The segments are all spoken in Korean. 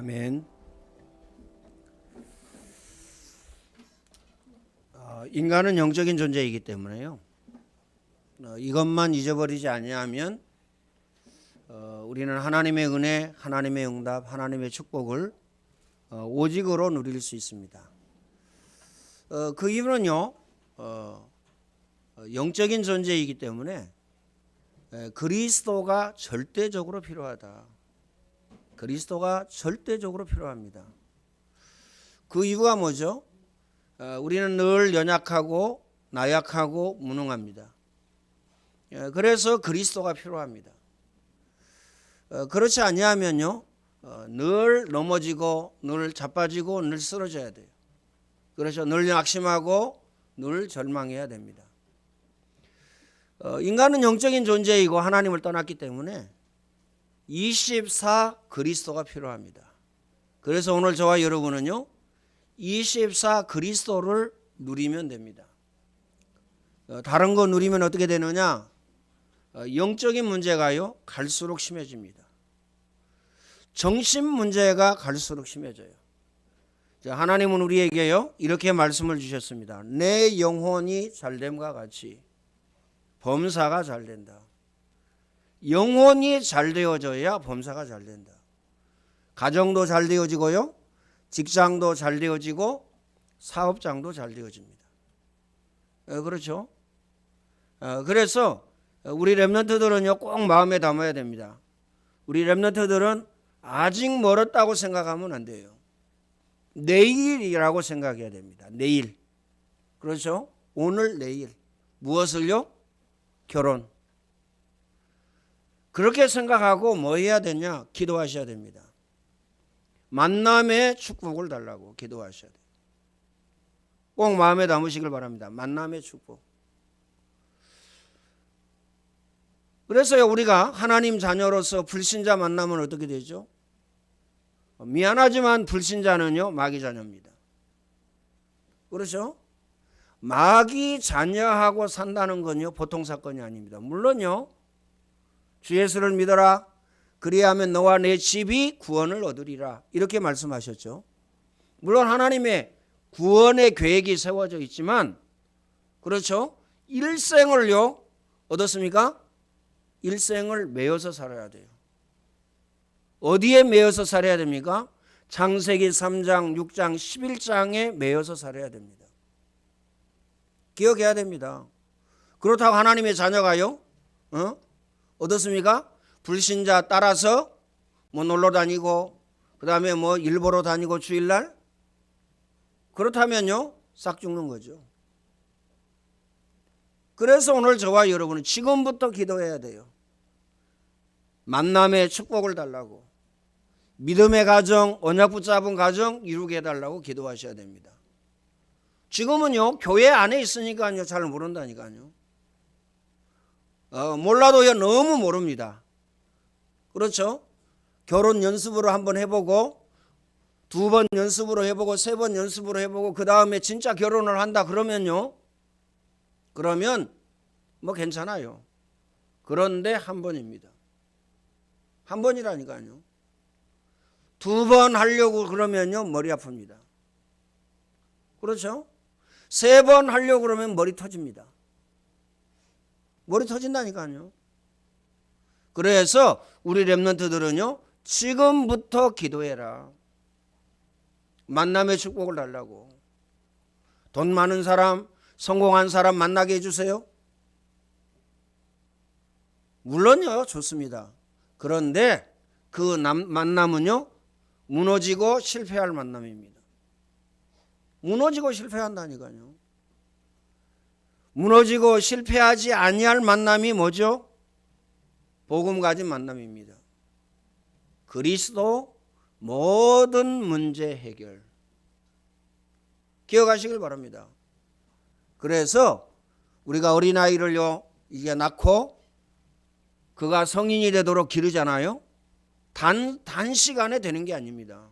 아멘. 인간은 영적인 존재이기 때문에요. 이것만 잊어버리지 아니하면 우리는 하나님의 은혜, 하나님의 응답, 하나님의 축복을 오직으로 누릴 수 있습니다. 그 이유는요, 영적인 존재이기 때문에 그리스도가 절대적으로 필요하다. 그리스도가 절대적으로 필요합니다. 그 이유가 뭐죠? 우리는 늘 연약하고 나약하고 무능합니다. 그래서 그리스도가 필요합니다. 그렇지 아니하면요, 늘 넘어지고 늘 자빠지고 늘 쓰러져야 돼요. 그래서 늘 낙심하고 늘 절망해야 됩니다. 인간은 영적인 존재이고 하나님을 떠났기 때문에 24 그리스도가 필요합니다. 그래서 오늘 저와 여러분은요, 24 그리스도를 누리면 됩니다. 다른 거 누리면 어떻게 되느냐? 영적인 문제가요, 갈수록 심해집니다. 정신 문제가 갈수록 심해져요. 하나님은 우리에게요, 이렇게 말씀을 주셨습니다. 내 영혼이 잘됨과 같이 범사가 잘 된다. 영혼이 잘 되어져야 범사가 잘 된다. 가정도 잘 되어지고요, 직장도 잘 되어지고 사업장도 잘 되어집니다. 그렇죠? 그래서 우리 렘넌트들은요, 꼭 마음에 담아야 됩니다. 우리 렘넌트들은 아직 멀었다고 생각하면 안 돼요. 내일이라고 생각해야 됩니다. 내일. 그렇죠? 오늘 내일. 무엇을요? 결혼. 그렇게 생각하고 뭐 해야 되냐? 기도하셔야 됩니다. 만남의 축복을 달라고 기도하셔야 돼요. 꼭 마음에 담으시길 바랍니다. 만남의 축복. 그래서요, 우리가 하나님 자녀로서 불신자 만나면 어떻게 되죠? 미안하지만 불신자는요, 마귀 자녀입니다. 그렇죠? 마귀 자녀하고 산다는 건요, 보통 사건이 아닙니다. 물론요, 주 예수를 믿어라. 그리하면 너와 내 집이 구원을 얻으리라. 이렇게 말씀하셨죠. 물론 하나님의 구원의 계획이 세워져 있지만, 그렇죠? 일생을요, 어떻습니까? 일생을 매여서 살아야 돼요. 어디에 매여서 살아야 됩니까? 창세기 3장, 6장, 11장에 매여서 살아야 됩니다. 기억해야 됩니다. 그렇다고 하나님의 자녀가요, 어떻습니까? 불신자 따라서 뭐 놀러 다니고, 그 다음에 뭐 일 보러 다니고 주일날? 그렇다면요, 싹 죽는 거죠. 그래서 오늘 저와 여러분은 지금부터 기도해야 돼요. 만남의 축복을 달라고, 믿음의 가정, 언약 붙잡은 가정 이루게 해달라고 기도하셔야 됩니다. 지금은요, 교회 안에 있으니까요, 잘 모른다니까요. 몰라도요, 너무 모릅니다. 그렇죠? 결혼 연습으로 한번 해보고, 2번 연습으로 해보고, 3번 연습으로 해보고, 그 다음에 진짜 결혼을 한다 그러면요, 그러면 뭐 괜찮아요. 그런데 한 번입니다. 한 번이라니까요. 2번 하려고 그러면요, 머리 아픕니다. 그렇죠? 3번 하려고 그러면 머리 터집니다. 머리 터진다니까요. 그래서 우리 렘넌트들은요, 지금부터 기도해라. 만남의 축복을 달라고. 돈 많은 사람, 성공한 사람 만나게 해주세요. 물론요, 좋습니다. 그런데 그 만남은요, 무너지고 실패할 만남입니다. 무너지고 실패한다니까요. 무너지고 실패하지 아니할 만남이 뭐죠? 복음 가진 만남입니다. 그리스도 모든 문제 해결. 기억하시길 바랍니다. 그래서 우리가 어린아이를요, 이제 낳고 그가 성인이 되도록 기르잖아요. 단시간에 되는 게 아닙니다.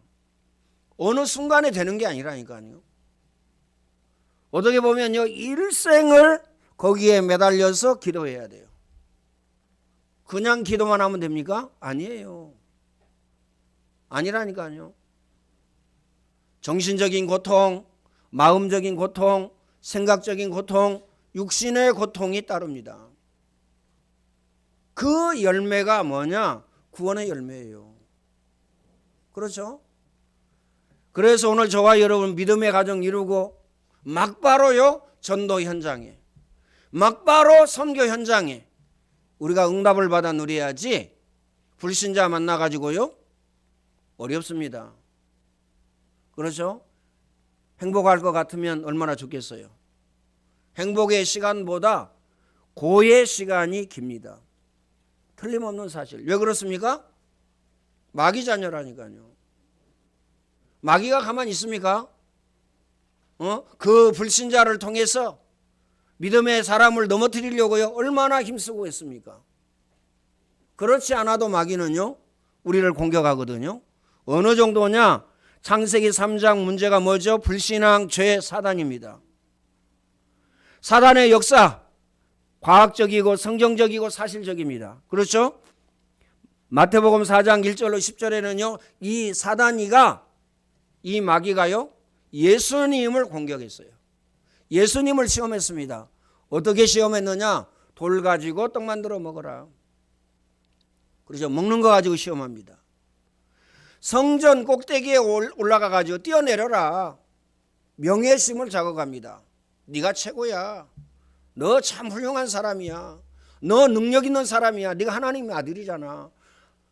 어느 순간에 되는 게 아니라니까요. 어떻게 보면요, 일생을 거기에 매달려서 기도해야 돼요. 그냥 기도만 하면 됩니까? 아니에요. 아니라니까요. 정신적인 고통, 마음적인 고통, 생각적인 고통, 육신의 고통이 따릅니다. 그 열매가 뭐냐? 구원의 열매예요. 그렇죠? 그래서 오늘 저와 여러분 믿음의 가정 이루고 막바로요 전도 현장에, 막바로 선교 현장에 우리가 응답을 받아 누려야지 불신자 만나가지고요 어렵습니다. 그렇죠? 행복할 것 같으면 얼마나 좋겠어요. 행복의 시간보다 고의 시간이 깁니다. 틀림없는 사실. 왜 그렇습니까? 마귀 자녀라니까요. 마귀가 가만히 있습니까? 그 불신자를 통해서 믿음의 사람을 넘어뜨리려고요 얼마나 힘쓰고 있습니까? 그렇지 않아도 마귀는요 우리를 공격하거든요. 어느 정도냐? 창세기 3장 문제가 뭐죠? 불신앙, 죄, 사단입니다. 사단의 역사 과학적이고 성경적이고 사실적입니다. 그렇죠? 마태복음 4장 1절로 10절에는요 이 사단이가, 이 마귀가요 예수님을 공격했어요. 예수님을 시험했습니다. 어떻게 시험했느냐? 돌 가지고 떡 만들어 먹어라. 그렇죠? 먹는 거 가지고 시험합니다. 성전 꼭대기에 올라가 가지고 뛰어내려라. 명예심을 자극합니다. 네가 최고야. 너 참 훌륭한 사람이야. 너 능력 있는 사람이야. 네가 하나님의 아들이잖아.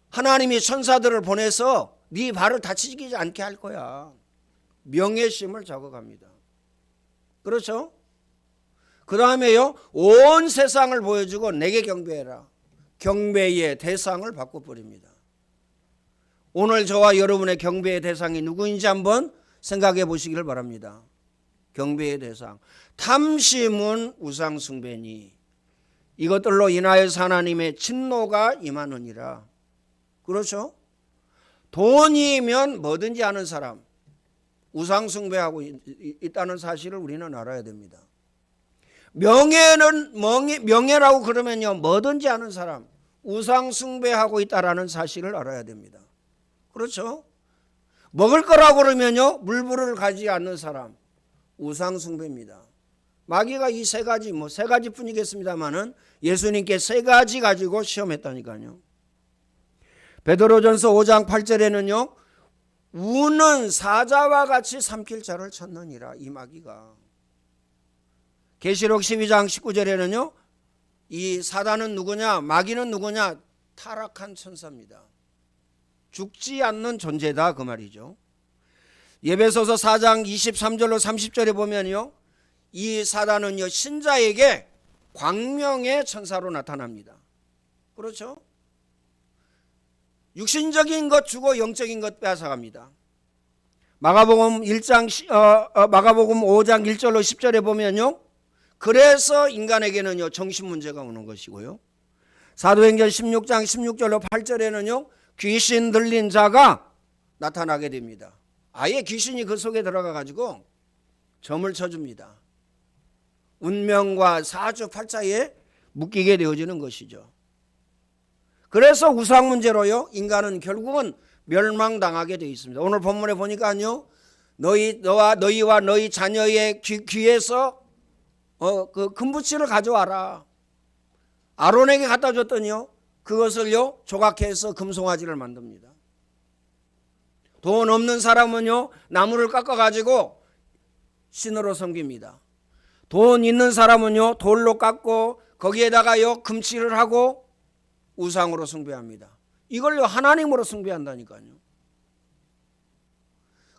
하나님이 천사들을 보내서 네 발을 다치지 않게 할 거야. 명예심을 자극합니다. 그렇죠? 그 다음에요 온 세상을 보여주고 내게 경배해라. 경배의 대상을 바꿔버립니다. 오늘 저와 여러분의 경배의 대상이 누구인지 한번 생각해 보시기를 바랍니다. 경배의 대상. 탐심은 우상숭배니 이것들로 인하여서 하나님의 진노가 임하느니라. 그렇죠? 돈이면 뭐든지 하는 사람 우상숭배하고 있다는 사실을 우리는 알아야 됩니다. 명예라고 그러면요 뭐든지 하는 사람 우상숭배하고 있다라는 사실을 알아야 됩니다. 그렇죠? 먹을 거라고 그러면요 물부를 가지 않는 사람 우상숭배입니다. 마귀가 이 세 가지 세 가지뿐이겠습니다만은 예수님께 세 가지 가지고 시험했다니까요. 베드로전서 5장 8절에는요 우는 사자와 같이 삼킬 자를 찾느니라. 이 마귀가. 계시록 12장 19절에는요 이 사단은 누구냐? 마귀는 누구냐? 타락한 천사입니다. 죽지 않는 존재다 그 말이죠. 에베소서 4장 23절로 30절에 보면요 이 사단은요 신자에게 광명의 천사로 나타납니다. 그렇죠? 육신적인 것 주고 영적인 것 빼앗아갑니다. 마가복음 5장 1절로 10절에 보면요 그래서 인간에게는요 정신 문제가 오는 것이고요. 사도행전 16장 16절로 8절에는요 귀신 들린 자가 나타나게 됩니다. 아예 귀신이 그 속에 들어가 가지고 점을 쳐줍니다. 운명과 사주팔자에 묶이게 되어지는 것이죠. 그래서 우상 문제로요 인간은 결국은 멸망당하게 되어 있습니다. 오늘 본문에 보니까요 너희와 너희 자녀의 귀에서 그 금붙이를 가져와라. 아론에게 갖다 줬더니요 그것을요 조각해서 금송아지를 만듭니다. 돈 없는 사람은요 나무를 깎아 가지고 신으로 섬깁니다. 돈 있는 사람은요 돌로 깎고 거기에다가요 금칠을 하고 우상으로 숭배합니다. 이걸요 하나님으로 숭배한다니까요.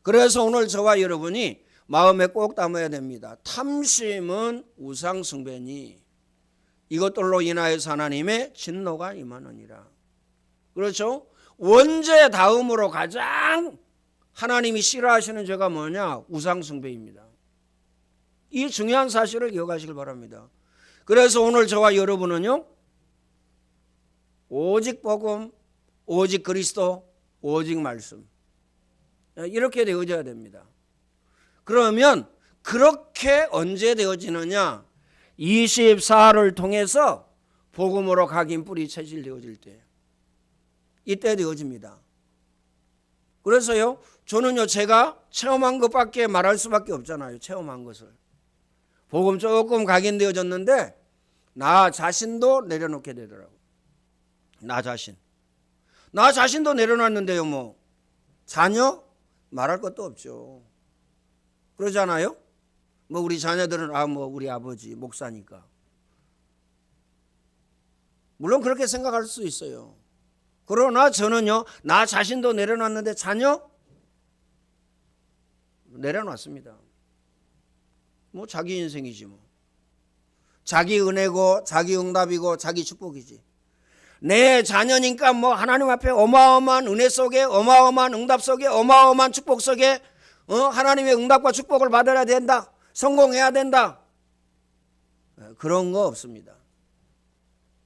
그래서 오늘 저와 여러분이 마음에 꼭 담아야 됩니다. 탐심은 우상 숭배니 이것들로 인하여서 하나님의 진노가 임하느니라. 그렇죠? 원죄 다음으로 가장 하나님이 싫어하시는 죄가 뭐냐? 우상 숭배입니다. 이 중요한 사실을 기억하시길 바랍니다. 그래서 오늘 저와 여러분은요 오직 복음, 오직 그리스도, 오직 말씀 이렇게 되어져야 됩니다. 그러면 그렇게 언제 되어지느냐? 24를 통해서 복음으로 각인 뿌리 체질되어질 때 이때 되어집니다. 그래서요 저는요 제가 체험한 것밖에 말할 수밖에 없잖아요. 체험한 것을. 복음 조금 각인되어졌는데 나 자신도 내려놓게 되더라고요. 나 자신도 내려놨는데요. 뭐 자녀 말할 것도 없죠. 그러잖아요. 뭐 우리 자녀들은 뭐 우리 아버지 목사니까. 물론 그렇게 생각할 수 있어요. 그러나 저는요 나 자신도 내려놨는데 자녀 내려놨습니다. 뭐 자기 인생이지 뭐. 자기 은혜고 자기 응답이고 자기 축복이지. 내 자녀니까 뭐 하나님 앞에 어마어마한 은혜 속에 어마어마한 응답 속에 어마어마한 축복 속에 하나님의 응답과 축복을 받아야 된다. 성공해야 된다. 그런 거 없습니다.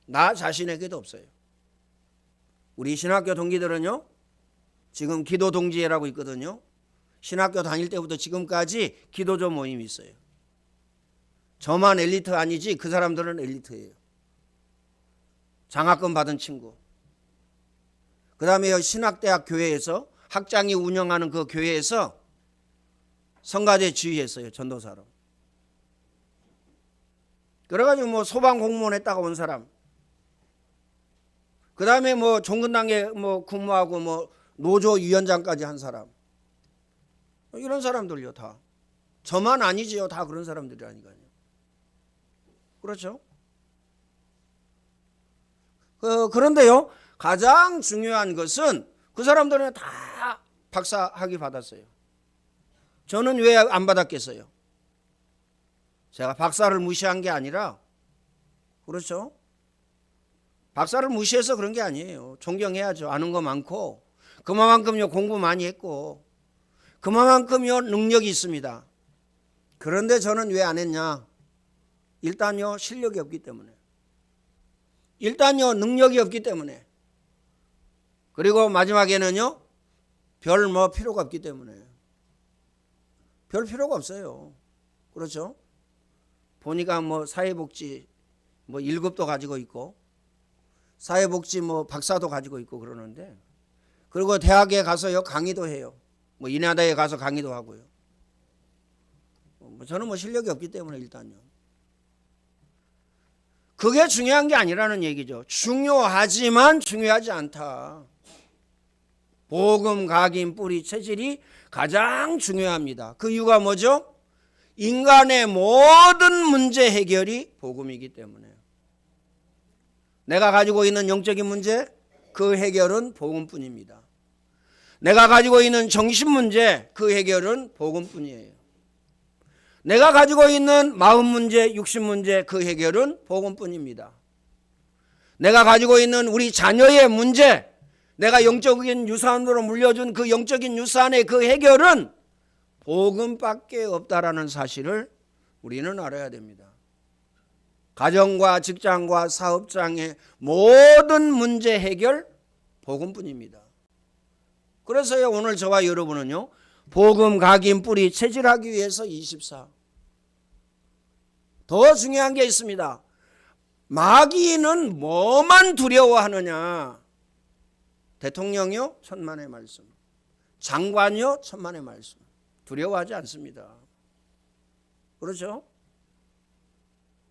나 자신에게도 없어요. 우리 신학교 동기들은요 지금 기도 동지회라고 있거든요. 신학교 다닐 때부터 지금까지 기도조 모임이 있어요. 저만 엘리트 아니지 그 사람들은 엘리트예요. 장학금 받은 친구. 그 다음에 신학대학 교회에서 학장이 운영하는 그 교회에서 성가대 지휘했어요. 전도사로. 그래가지고 뭐 소방 공무원 했다가 온 사람. 그 다음에 뭐 종근당에 뭐 근무하고 뭐 노조 위원장까지 한 사람. 이런 사람들요 다. 저만 아니지요. 다 그런 사람들이라니까요. 그렇죠? 그런데요 가장 중요한 것은 그 사람들은 다 박사 학위 받았어요. 저는 왜 안 받았겠어요? 제가 박사를 무시한 게 아니라 그렇죠? 박사를 무시해서 그런 게 아니에요. 존경해야죠. 아는 거 많고 그만큼요 공부 많이 했고 그만큼요 능력이 있습니다. 그런데 저는 왜 안 했냐? 일단요 실력이 없기 때문에. 일단요 능력이 없기 때문에. 그리고 마지막에는요 별 뭐 필요가 없기 때문에. 별 필요가 없어요. 그렇죠? 보니까 뭐 사회복지 뭐 1급도 가지고 있고 사회복지 뭐 박사도 가지고 있고 그러는데 그리고 대학에 가서요 강의도 해요. 뭐 인하대에 가서 강의도 하고요. 저는 뭐 실력이 없기 때문에 일단요. 그게 중요한 게 아니라는 얘기죠. 중요하지만 중요하지 않다. 복음, 각인, 뿌리, 체질이 가장 중요합니다. 그 이유가 뭐죠? 인간의 모든 문제 해결이 복음이기 때문에. 내가 가지고 있는 영적인 문제, 그 해결은 복음뿐입니다. 내가 가지고 있는 정신 문제, 그 해결은 복음뿐이에요. 내가 가지고 있는 마음 문제, 육신 문제, 그 해결은 복음뿐입니다. 내가 가지고 있는 우리 자녀의 문제, 내가 영적인 유산으로 물려준 그 영적인 유산의 그 해결은 복음밖에 없다라는 사실을 우리는 알아야 됩니다. 가정과 직장과 사업장의 모든 문제 해결 복음뿐입니다. 그래서요 오늘 저와 여러분은요 복음, 각인, 뿌리, 체질하기 위해서 24. 더 중요한 게 있습니다. 마귀는 뭐만 두려워하느냐? 대통령이요 천만의 말씀, 장관이요 천만의 말씀. 두려워하지 않습니다. 그렇죠?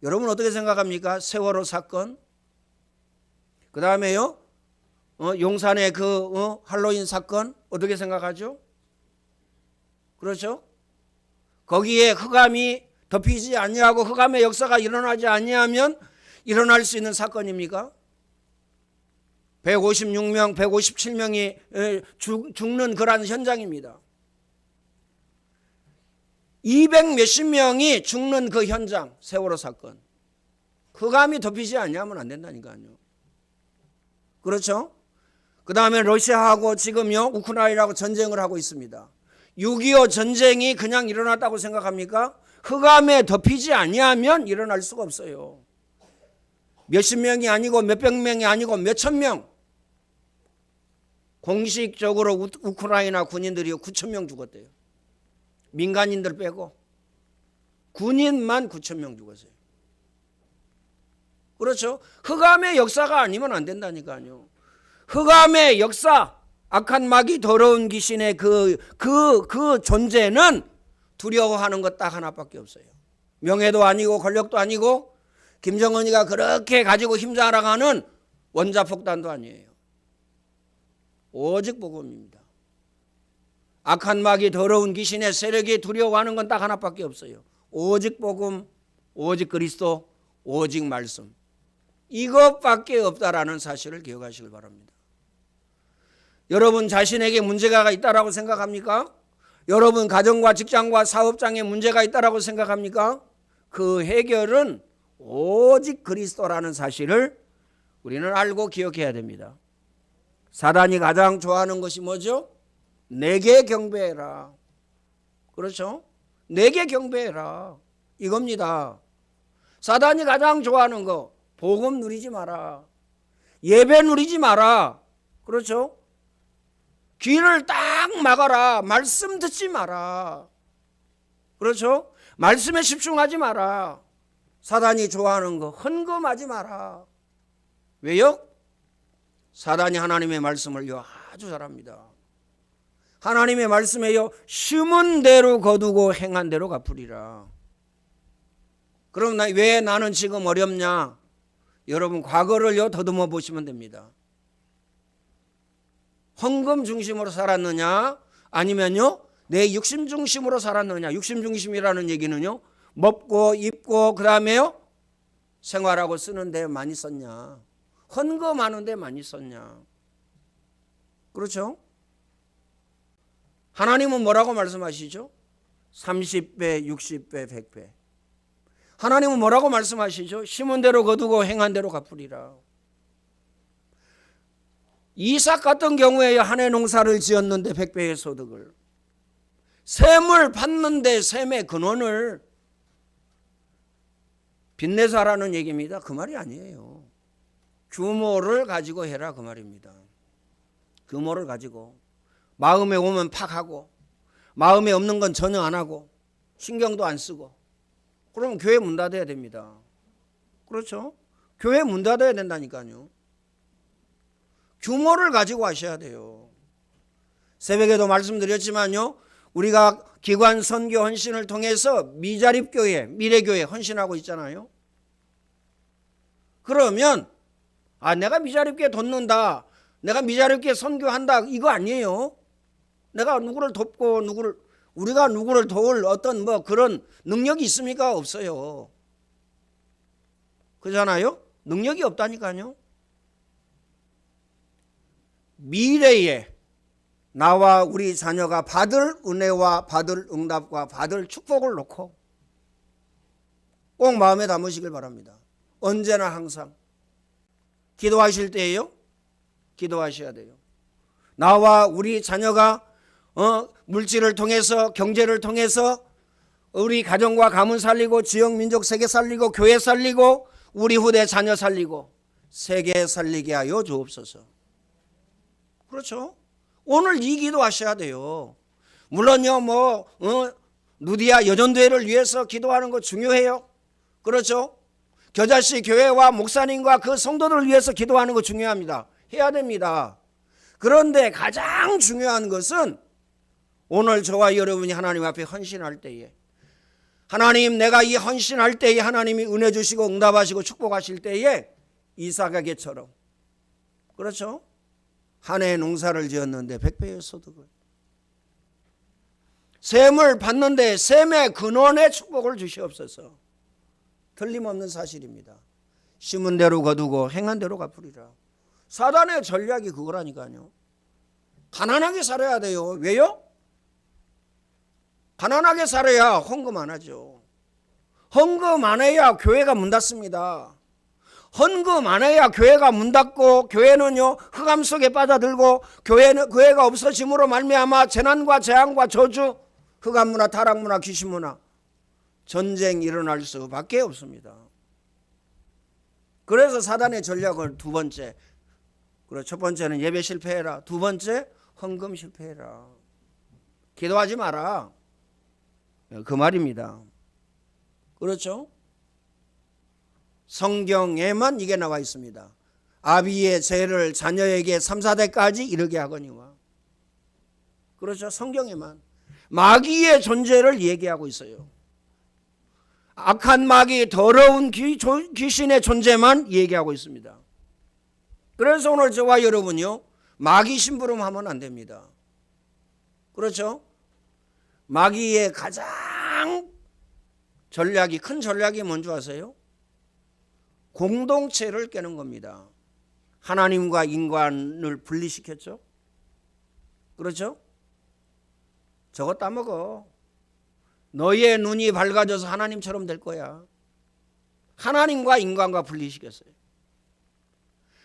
여러분 어떻게 생각합니까? 세월호 사건, 그 다음에요 용산의 그 할로윈 사건 어떻게 생각하죠? 그렇죠? 거기에 흑암이 덮이지 아니하고 흑암의 역사가 일어나지 아니하면 일어날 수 있는 사건입니까? 156명, 157명이 죽는 그런 현장입니다. 200 몇십 명이 죽는 그 현장, 세월호 사건. 흑암이 덮이지 아니하면 안 된다니까요. 그렇죠? 그 다음에 러시아하고 지금요 우크라이나하고 전쟁을 하고 있습니다. 6.25 전쟁이 그냥 일어났다고 생각합니까? 흑암에 덮이지 아니하면 일어날 수가 없어요. 몇십 명이 아니고 몇백 명이 아니고 몇천 명. 공식적으로 우크라이나 군인들이 9천 명 죽었대요. 민간인들 빼고 군인만 9천 명 죽었어요. 그렇죠? 흑암의 역사가 아니면 안 된다니까요. 흑암의 역사 악한 마귀 더러운 귀신의 그 존재는 두려워하는 것 딱 하나밖에 없어요. 명예도 아니고 권력도 아니고 김정은이가 그렇게 가지고 힘자랑하는 원자폭탄도 아니에요. 오직 복음입니다. 악한 마귀 더러운 귀신의 세력이 두려워하는 건 딱 하나밖에 없어요. 오직 복음, 오직 그리스도, 오직 말씀. 이것밖에 없다라는 사실을 기억하시길 바랍니다. 여러분 자신에게 문제가 있다라고 생각합니까? 여러분 가정과 직장과 사업장에 문제가 있다라고 생각합니까? 그 해결은 오직 그리스도라는 사실을 우리는 알고 기억해야 됩니다. 사단이 가장 좋아하는 것이 뭐죠? 내게 경배해라. 그렇죠? 내게 경배해라. 이겁니다. 사단이 가장 좋아하는 거, 복음 누리지 마라. 예배 누리지 마라. 그렇죠? 귀를 딱 막아라. 말씀 듣지 마라. 그렇죠? 말씀에 집중하지 마라. 사단이 좋아하는 거 헌금하지 마라. 왜요? 사단이 하나님의 말씀을요 아주 잘합니다. 하나님의 말씀에요 심은 대로 거두고 행한 대로 갚으리라. 그럼 왜 나는 지금 어렵냐? 여러분 과거를요 더듬어 보시면 됩니다. 헌금 중심으로 살았느냐 아니면요 내 육심 중심으로 살았느냐. 육심 중심이라는 얘기는요 먹고 입고 그 다음에요 생활하고 쓰는데 많이 썼냐, 헌금하는데 많이 썼냐. 그렇죠? 하나님은 뭐라고 말씀하시죠? 30배, 60배, 100배. 하나님은 뭐라고 말씀하시죠? 심은 대로 거두고 행한 대로 갚으리라. 이삭 같은 경우에 한 해 농사를 지었는데 100배의 소득을, 셈을 받는데 셈의 근원을 빚내서 하라는 얘기입니다. 그 말이 아니에요. 규모를 가지고 해라 그 말입니다. 규모를 가지고 마음에 오면 팍 하고 마음에 없는 건 전혀 안 하고 신경도 안 쓰고 그러면 교회 문 닫아야 됩니다. 그렇죠? 교회 문 닫아야 된다니까요. 규모를 가지고 하셔야 돼요. 새벽에도 말씀드렸지만요. 우리가 기관 선교 헌신을 통해서 미자립교회, 미래교회 헌신하고 있잖아요. 그러면 내가 미자립교회 돕는다, 내가 미자립교회 선교한다 이거 아니에요. 내가 누구를 돕고 우리가 누구를 도울 어떤 그런 능력이 있습니까? 없어요. 그렇잖아요. 능력이 없다니까요. 미래에 나와 우리 자녀가 받을 은혜와 받을 응답과 받을 축복을 놓고 꼭 마음에 담으시길 바랍니다. 언제나 항상 기도하실 때에요 기도하셔야 돼요. 나와 우리 자녀가 물질을 통해서 경제를 통해서 우리 가정과 가문 살리고 지역 민족 세계 살리고 교회 살리고 우리 후대 자녀 살리고 세계 살리게 하여 주옵소서. 그렇죠? 오늘 이 기도하셔야 돼요. 물론요 누디아 여전대회를 위해서 기도하는 거 중요해요. 그렇죠? 겨자씨 교회와 목사님과 그 성도들을 위해서 기도하는 거 중요합니다. 해야 됩니다. 그런데 가장 중요한 것은 오늘 저와 여러분이 하나님 앞에 헌신할 때에 하나님 내가 이 헌신할 때에 하나님이 은혜 주시고 응답하시고 축복하실 때에 이삭에게처럼 그렇죠? 한 해 농사를 지었는데 100배의 소득을, 셈을 받는데 셈의 근원의 축복을 주시옵소서. 틀림없는 사실입니다. 심은 대로 거두고 행한 대로 갚으리라. 사단의 전략이 그거라니까요. 가난하게 살아야 돼요. 왜요? 가난하게 살아야 헌금 안 하죠. 헌금 안 해야 교회가 문 닫습니다. 헌금 안 해야 교회가 문 닫고 교회는요 흑암 속에 빠져들고 교회가 없어짐으로 말미암아 재난과 재앙과 저주, 흑암 문화, 타락 문화, 귀신 문화, 전쟁 일어날 수밖에 없습니다. 그래서 사단의 전략을 두 번째, 첫 번째는 예배 실패해라, 두 번째 헌금 실패해라, 기도하지 마라 그 말입니다. 그렇죠? 성경에만 이게 나와 있습니다. 아비의 죄를 자녀에게 3, 4대까지 이르게 하거니와 그렇죠? 성경에만 마귀의 존재를 얘기하고 있어요. 악한 마귀, 더러운 귀신의 존재만 얘기하고 있습니다. 그래서 오늘 저와 여러분요, 마귀 심부름하면 안 됩니다. 그렇죠? 마귀의 가장 큰 전략이 뭔지 아세요? 공동체를 깨는 겁니다. 하나님과 인간을 분리시켰죠. 그렇죠? 저거 따먹어. 너의 눈이 밝아져서 하나님처럼 될 거야. 하나님과 인간과 분리시켰어요.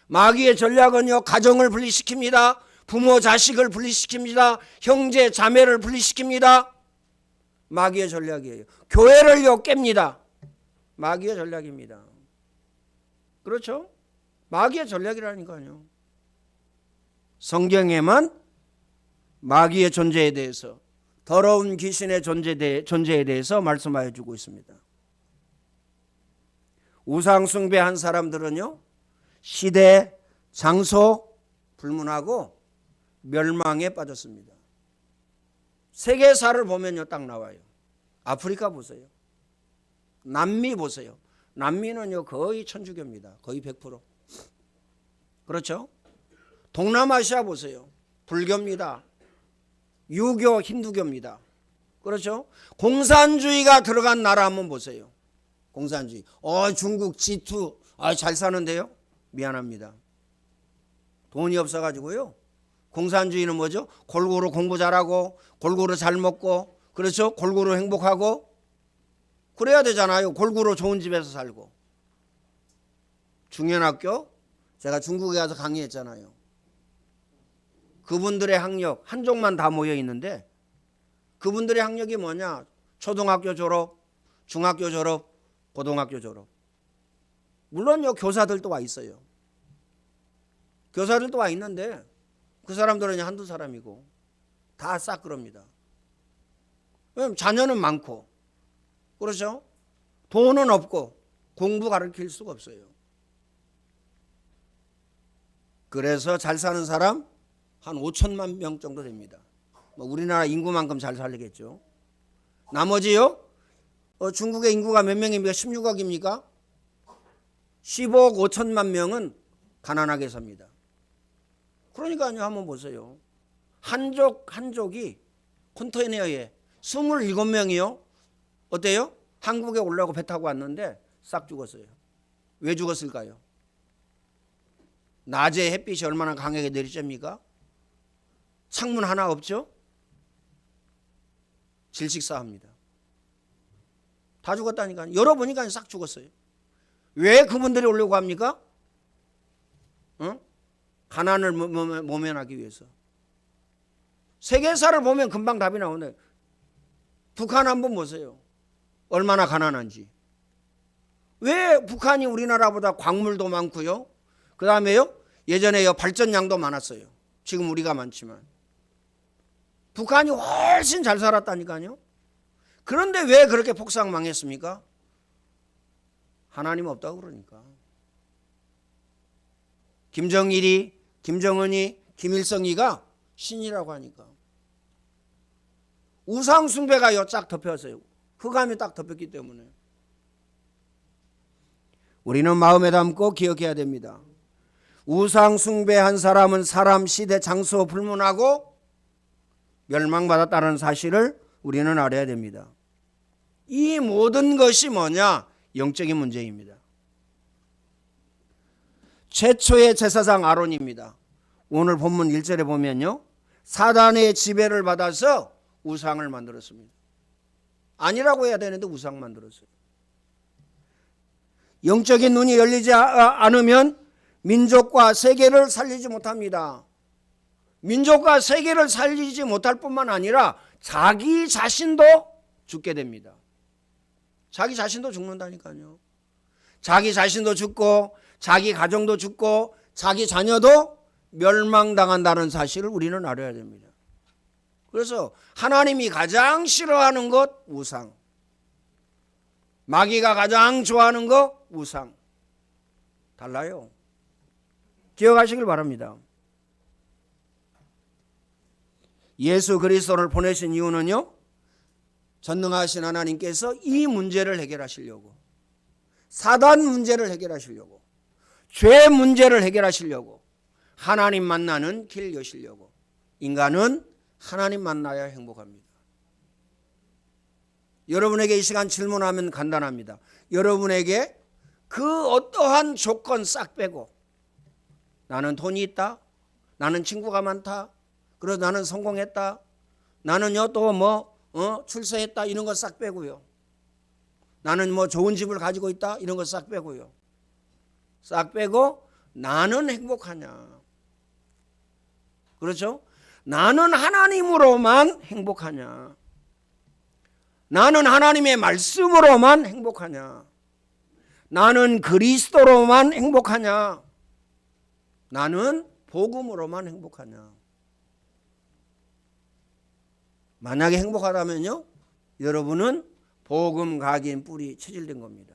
마귀의 전략은요, 가정을 분리시킵니다. 부모 자식을 분리시킵니다. 형제 자매를 분리시킵니다. 마귀의 전략이에요. 교회를요 깹니다. 마귀의 전략입니다. 그렇죠? 마귀의 전략이라니까요. 성경에만 마귀의 존재에 대해서, 더러운 귀신의 존재에 대해서 말씀하여 주고 있습니다. 우상 숭배한 사람들은요, 시대, 장소 불문하고 멸망에 빠졌습니다. 세계사를 보면요 딱 나와요. 아프리카 보세요. 남미 보세요. 남미는요 거의 천주교입니다. 거의 100%. 그렇죠? 동남아시아 보세요. 불교입니다. 유교, 힌두교입니다. 그렇죠? 공산주의가 들어간 나라 한번 보세요. 공산주의. 중국 G2. 잘 사는데요? 미안합니다. 돈이 없어가지고요. 공산주의는 뭐죠? 골고루 공부 잘하고, 골고루 잘 먹고, 그렇죠? 골고루 행복하고, 그래야 되잖아요. 골고루 좋은 집에서 살고. 중연학교, 제가 중국에 가서 강의했잖아요. 그분들의 학력, 한족만 다 모여 있는데, 그분들의 학력이 뭐냐? 초등학교 졸업, 중학교 졸업, 고등학교 졸업. 물론요, 교사들도 와 있어요. 교사들도 와 있는데, 그 사람들은 한두 사람이고 다 싹 그럽니다. 왜냐면 자녀는 많고, 그렇죠? 돈은 없고 공부 가르칠 수가 없어요. 그래서 잘 사는 사람 한 5천만 명 정도 됩니다. 우리나라 인구만큼 잘 살리겠죠. 나머지요? 중국의 인구가 몇 명입니까? 16억입니까? 15억 5천만 명은 가난하게 삽니다. 그러니까요, 한번 보세요. 한족이 컨테이너에 27명이요. 어때요? 한국에 올라오고 배 타고 왔는데 싹 죽었어요. 왜 죽었을까요? 낮에 햇빛이 얼마나 강하게 내리쬐입니까? 창문 하나 없죠? 질식사합니다. 다 죽었다니까요. 열어보니까 싹 죽었어요. 왜 그분들이 오려고 합니까? 가난을 모면하기 위해서. 세계사를 보면 금방 답이 나오네. 북한 한번 보세요. 얼마나 가난한지. 왜 북한이 우리나라보다 광물도 많고요. 그 다음에요. 예전에요 발전량도 많았어요. 지금 우리가 많지만. 북한이 훨씬 잘 살았다니까요. 그런데 왜 그렇게 폭삭 망했습니까? 하나님 없다고 그러니까. 김정일이, 김정은이, 김일성이가 신이라고 하니까. 우상 숭배가요 쫙 덮였어요. 흑암이 딱 덮였기 때문에. 우리는 마음에 담고 기억해야 됩니다. 우상 숭배한 사람은 사람, 시대, 장소 불문하고 멸망받았다는 사실을 우리는 알아야 됩니다. 이 모든 것이 뭐냐? 영적인 문제입니다. 최초의 제사장 아론입니다. 오늘 본문 1절에 보면요. 사단의 지배를 받아서 우상을 만들었습니다. 아니라고 해야 되는데 우상 만들었어요. 영적인 눈이 열리지 않으면 민족과 세계를 살리지 못합니다. 민족과 세계를 살리지 못할 뿐만 아니라 자기 자신도 죽게 됩니다. 자기 자신도 죽는다니까요. 자기 자신도 죽고 자기 가정도 죽고 자기 자녀도 멸망당한다는 사실을 우리는 알아야 됩니다. 그래서 하나님이 가장 싫어하는 것 우상, 마귀가 가장 좋아하는 것 우상. 달라요. 기억하시길 바랍니다. 예수 그리스도를 보내신 이유는요, 전능하신 하나님께서 이 문제를 해결하시려고, 사단 문제를 해결하시려고, 죄 문제를 해결하시려고, 하나님 만나는 길 여시려고. 인간은 하나님 만나야 행복합니다. 여러분에게 이 시간 질문하면 간단합니다. 여러분에게 그 어떠한 조건 싹 빼고, 나는 돈이 있다, 나는 친구가 많다, 그래서 나는 성공했다, 나는요 또 출세했다, 이런 거 싹 빼고요, 나는 좋은 집을 가지고 있다, 이런 거 싹 빼고요, 싹 빼고 나는 행복하냐. 그렇죠? 나는 하나님으로만 행복하냐, 나는 하나님의 말씀으로만 행복하냐, 나는 그리스도로만 행복하냐, 나는 복음으로만 행복하냐. 만약에 행복하다면요, 여러분은 복음 각인 뿌리 체질된 겁니다.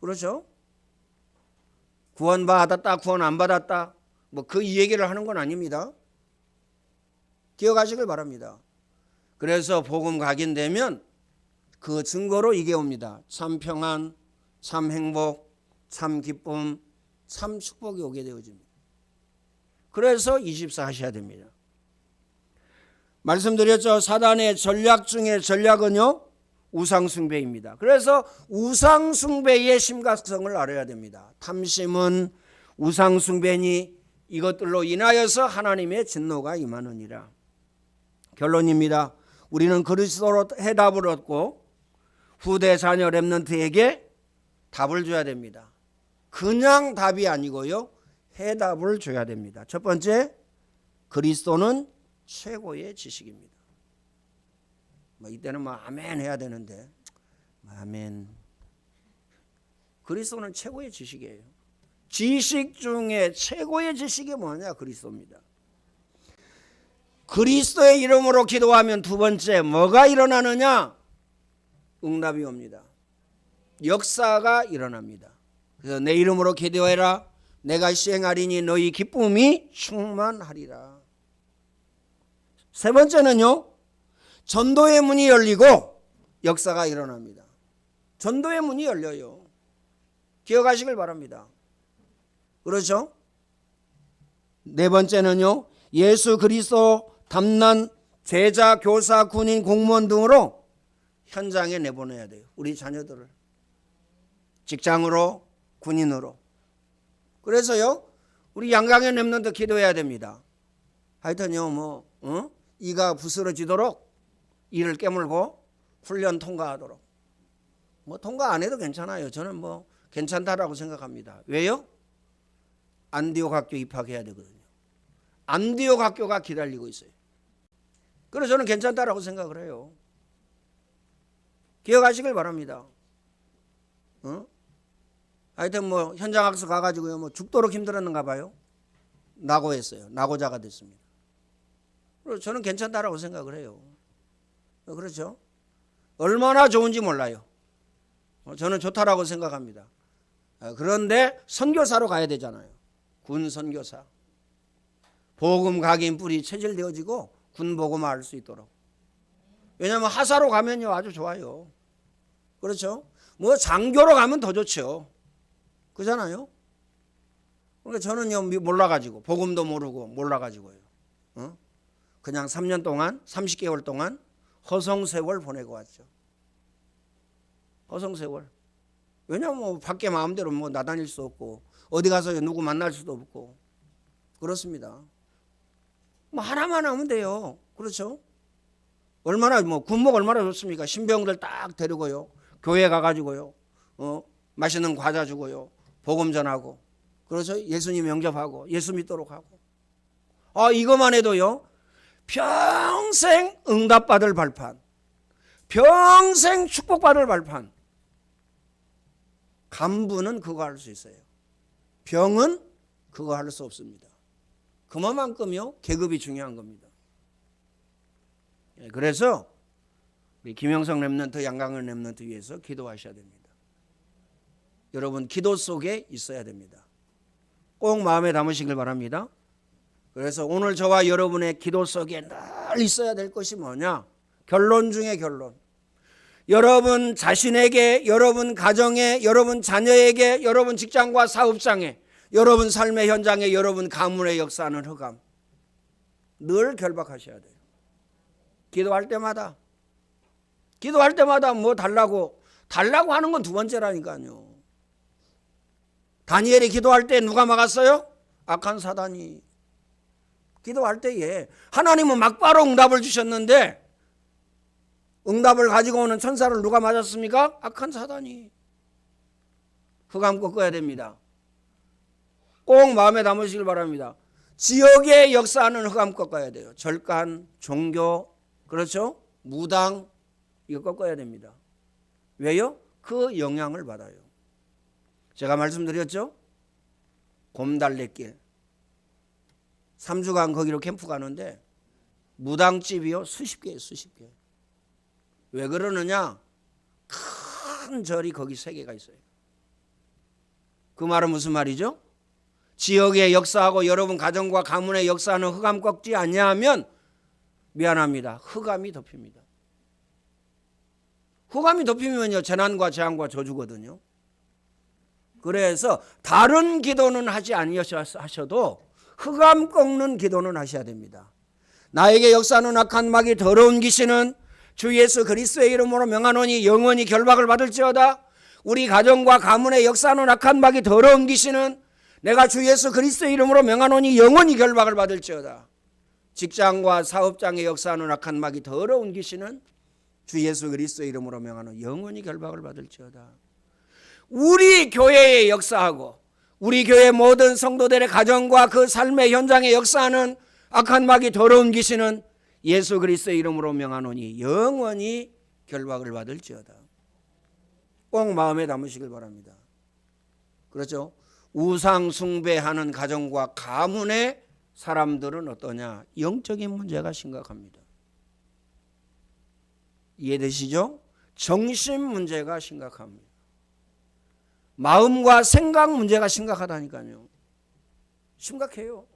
그렇죠? 구원받았다, 구원 안 받았다, 그 이 얘기를 하는 건 아닙니다. 기억하시길 바랍니다. 그래서 복음 각인되면 그 증거로 이게 옵니다. 참 평안, 참 행복, 참 기쁨, 참 축복이 오게 되어집니다. 그래서 24 하셔야 됩니다. 말씀드렸죠. 사단의 전략 중에 전략은요, 우상숭배입니다. 그래서 우상숭배의 심각성을 알아야 됩니다. 탐심은 우상숭배니 이것들로 인하여서 하나님의 진노가 임하느니라. 결론입니다. 우리는 그리스도로 해답을 얻고 후대 자녀 렘넌트에게 답을 줘야 됩니다. 그냥 답이 아니고요, 해답을 줘야 됩니다. 첫 번째, 그리스도는 최고의 지식입니다. 이때는 아멘 해야 되는데, 아멘. 그리스도는 최고의 지식이에요. 지식 중에 최고의 지식이 뭐냐? 그리스도입니다. 그리스도의 이름으로 기도하면 두 번째 뭐가 일어나느냐? 응답이 옵니다. 역사가 일어납니다. 그래서 내 이름으로 기도해라, 내가 시행하리니 너희 기쁨이 충만하리라. 세 번째는요, 전도의 문이 열리고 역사가 일어납니다. 전도의 문이 열려요. 기억하시길 바랍니다. 그렇죠? 네 번째는요, 예수 그리스도 담난 제자, 교사, 군인, 공무원 등으로 현장에 내보내야 돼요. 우리 자녀들을 직장으로, 군인으로. 그래서요, 우리 양강의 렘넌트 기도해야 됩니다. 하여튼요, 이가 부스러지도록 이를 깨물고 훈련 통과하도록. 통과 안 해도 괜찮아요. 저는 괜찮다라고 생각합니다. 왜요? 안디옥 학교 입학해야 되거든요. 안디옥 학교가 기다리고 있어요. 그래서 저는 괜찮다라고 생각을 해요. 기억하시길 바랍니다. 하여튼 현장 학습 가가지고요, 죽도록 힘들었는가 봐요. 낙오했어요. 낙오자가 됐습니다. 그래서 저는 괜찮다라고 생각을 해요. 그렇죠? 얼마나 좋은지 몰라요. 저는 좋다라고 생각합니다. 그런데 선교사로 가야 되잖아요. 군 선교사. 복음 각인 뿌리 체질되어지고 군 복음화 할 수 있도록. 왜냐하면 하사로 가면요, 아주 좋아요. 그렇죠? 장교로 가면 더 좋죠. 그잖아요? 그러니까 저는요, 몰라가지고, 복음도 모르고 몰라가지고요, 그냥 3년 동안, 30개월 동안 허송세월 보내고 왔죠. 허송세월. 왜냐하면 밖에 마음대로 나다닐 수 없고, 어디 가서 누구 만날 수도 없고, 그렇습니다. 하나만 하면 돼요. 그렇죠? 얼마나 군복 얼마나 좋습니까? 신병들 딱 데리고요, 교회 가가지고요, 맛있는 과자 주고요, 복음 전하고, 그렇죠? 예수님 영접하고 예수 믿도록 하고. 이것만 해도요, 평생 응답받을 발판, 평생 축복받을 발판. 간부는 그거 할 수 있어요. 병은 그거 할 수 없습니다. 그만큼요, 계급이 중요한 겁니다. 그래서 우리 김영성 렘넌트, 양강은 렘넌트 위해서 기도하셔야 됩니다. 여러분, 기도 속에 있어야 됩니다. 꼭 마음에 담으시길 바랍니다. 그래서 오늘 저와 여러분의 기도 속에 늘 있어야 될 것이 뭐냐? 결론 중에 결론. 여러분 자신에게, 여러분 가정에, 여러분 자녀에게, 여러분 직장과 사업장에, 여러분 삶의 현장에, 여러분 가문의 역사하는 흑암 늘 결박하셔야 돼요. 기도할 때마다 뭐 달라고 하는 건 두 번째라니까요. 다니엘이 기도할 때 누가 막았어요? 악한 사단이. 기도할 때에 하나님은 막바로 응답을 주셨는데 응답을 가지고 오는 천사를 누가 맞았습니까? 악한 사단이. 흑암 꺾어야 됩니다. 꼭 마음에 담으시길 바랍니다. 지역에 역사하는 흑암 꺾어야 돼요. 절간, 종교, 그렇죠? 무당, 이거 꺾어야 됩니다. 왜요? 그 영향을 받아요. 제가 말씀드렸죠? 곰달래길 3주간 거기로 캠프 가는데 무당집이요 수십 개예요. 수십 개. 왜 그러느냐? 큰 절이 거기 3개가 있어요. 그 말은 무슨 말이죠? 지역의 역사하고 여러분 가정과 가문의 역사는 흑암 꺾지 않냐면 미안합니다. 흑암이 덮입니다. 흑암이 덮이면요 재난과 재앙과 저주거든요. 그래서 다른 기도는 하지 아니하셔도 흑암 꺾는 기도는 하셔야 됩니다. 나에게 역사하는 악한 마귀 더러운 귀신은 주 예수 그리스도의 이름으로 명하노니 영원히 결박을 받을지어다. 우리 가정과 가문의 역사하는 악한 마귀 더러운 귀신은 내가 주 예수 그리스도의 이름으로 명하노니 영원히 결박을 받을지어다. 직장과 사업장의 역사하는 악한 마귀 더러운 귀신은 주 예수 그리스도의 이름으로 명하노니 영원히 결박을 받을지어다. 우리 교회의 역사하고 우리 교회 모든 성도들의 가정과 그 삶의 현장에 역사하는 악한 마귀 더러운 귀신은 예수 그리스도의 이름으로 명하노니 영원히 결박을 받을지어다. 꼭 마음에 담으시길 바랍니다. 그렇죠? 우상 숭배하는 가정과 가문의 사람들은 어떠냐? 영적인 문제가 심각합니다. 이해되시죠? 정신 문제가 심각합니다. 마음과 생각 문제가 심각하다니까요. 심각해요.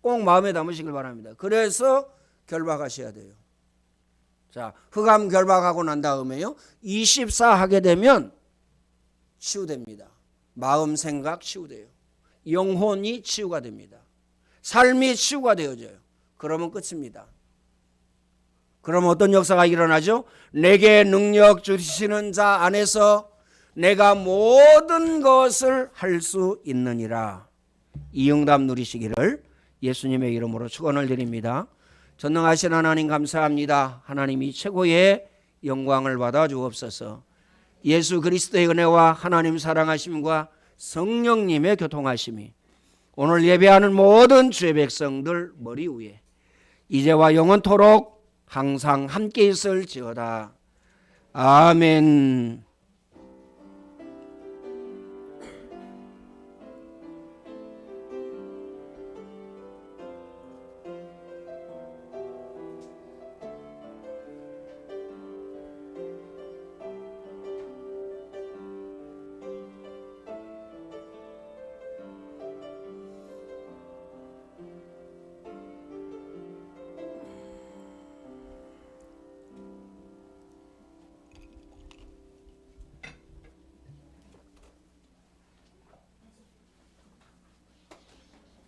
꼭 마음에 담으시길 바랍니다. 그래서 결박하셔야 돼요. 자, 흑암 결박하고 난 다음에요 24 하게 되면 치유됩니다. 마음 생각 치유돼요. 영혼이 치유가 됩니다. 삶이 치유가 되어져요. 그러면 끝입니다. 그럼 어떤 역사가 일어나죠? 내게 능력 주시는 자 안에서 내가 모든 것을 할 수 있느니라. 이 응답 누리시기를 예수님의 이름으로 축원을 드립니다. 전능하신 하나님 감사합니다. 하나님이 최고의 영광을 받아 주옵소서. 예수 그리스도의 은혜와 하나님 사랑하심과 성령님의 교통하심이 오늘 예배하는 모든 주의 백성들 머리 위에 이제와 영원토록 항상 함께 있을지어다. 아멘.